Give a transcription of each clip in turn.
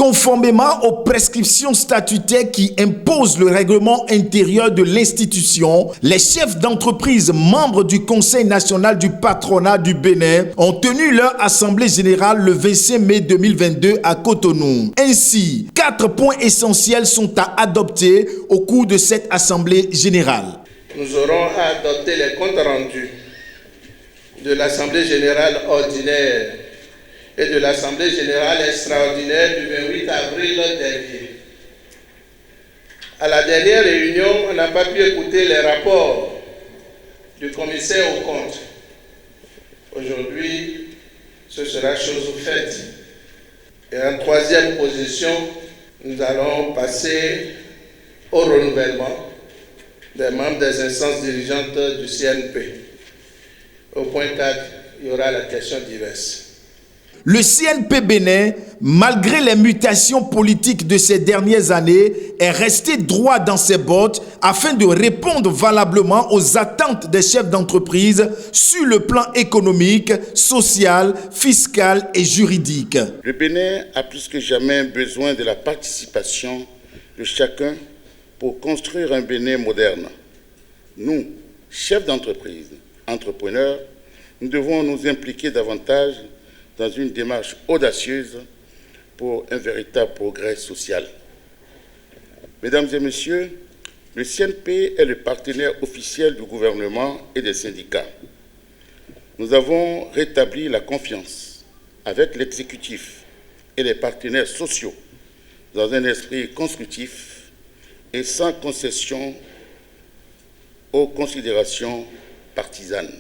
Conformément aux prescriptions statutaires qui imposent le règlement intérieur de l'institution, les chefs d'entreprise membres du Conseil national du patronat du Bénin ont tenu leur assemblée générale le 25 mai 2022 à Cotonou. Ainsi, 4 points essentiels sont à adopter au cours de cette assemblée générale. Nous aurons à adopter les comptes rendus de l'assemblée générale ordinaire et de l'assemblée générale extraordinaire du 28 avril dernier. À la dernière réunion, on n'a pas pu écouter les rapports du commissaire aux comptes. Aujourd'hui, ce sera chose faite. Et en troisième position, nous allons passer au renouvellement des membres des instances dirigeantes du CNP. Au point 4, il y aura la question diverse. Le CNP Bénin, malgré les mutations politiques de ces dernières années, est resté droit dans ses bottes afin de répondre valablement aux attentes des chefs d'entreprise sur le plan économique, social, fiscal et juridique. Le Bénin a plus que jamais besoin de la participation de chacun pour construire un Bénin moderne. Nous, chefs d'entreprise, entrepreneurs, nous devons nous impliquer davantage dans une démarche audacieuse pour un véritable progrès social. Mesdames et messieurs, le CNP est le partenaire officiel du gouvernement et des syndicats. Nous avons rétabli la confiance avec l'exécutif et les partenaires sociaux dans un esprit constructif et sans concession aux considérations partisanes.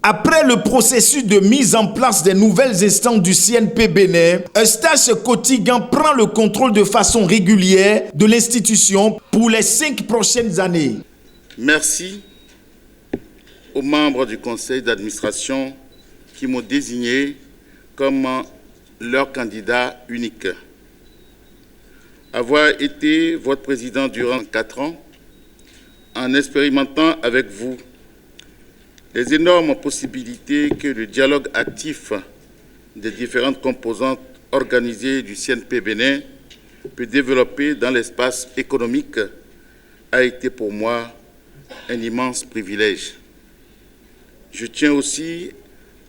Après le processus de mise en place des nouvelles instances du CNP Bénin, Eustache Kotigan prend le contrôle de façon régulière de l'institution pour les 5 prochaines années. Merci aux membres du conseil d'administration qui m'ont désigné comme leur candidat unique. Avoir été votre président durant 4 ans, en expérimentant avec vous les énormes possibilités que le dialogue actif des différentes composantes organisées du CNP Bénin peut développer dans l'espace économique a été pour moi un immense privilège. Je tiens aussi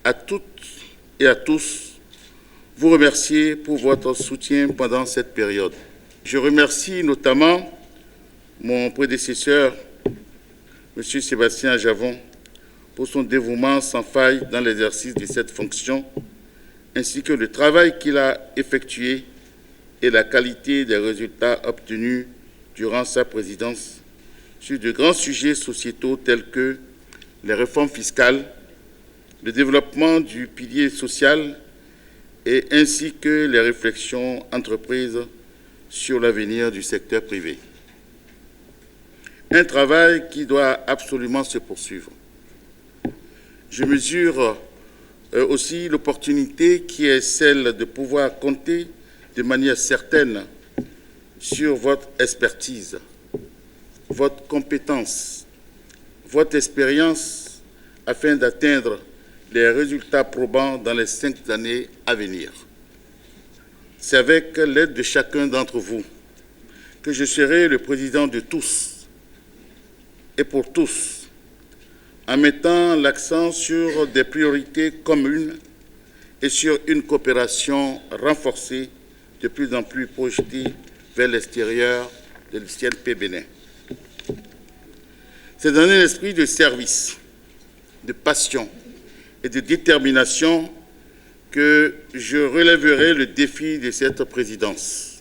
à toutes et à tous vous remercier pour votre soutien pendant cette période. Je remercie notamment mon prédécesseur, M. Sébastien Javon, pour son dévouement sans faille dans l'exercice de cette fonction, ainsi que le travail qu'il a effectué et la qualité des résultats obtenus durant sa présidence sur de grands sujets sociétaux tels que les réformes fiscales, le développement du pilier social et ainsi que les réflexions entreprises sur l'avenir du secteur privé. Un travail qui doit absolument se poursuivre. Je mesure aussi l'opportunité qui est celle de pouvoir compter de manière certaine sur votre expertise, votre compétence, votre expérience afin d'atteindre les résultats probants dans les 5 années à venir. C'est avec l'aide de chacun d'entre vous que je serai le président de tous et pour tous, en mettant l'accent sur des priorités communes et sur une coopération renforcée, de plus en plus projetée vers l'extérieur de l'CNP Bénin. C'est dans un esprit de service, de passion et de détermination que je relèverai le défi de cette présidence.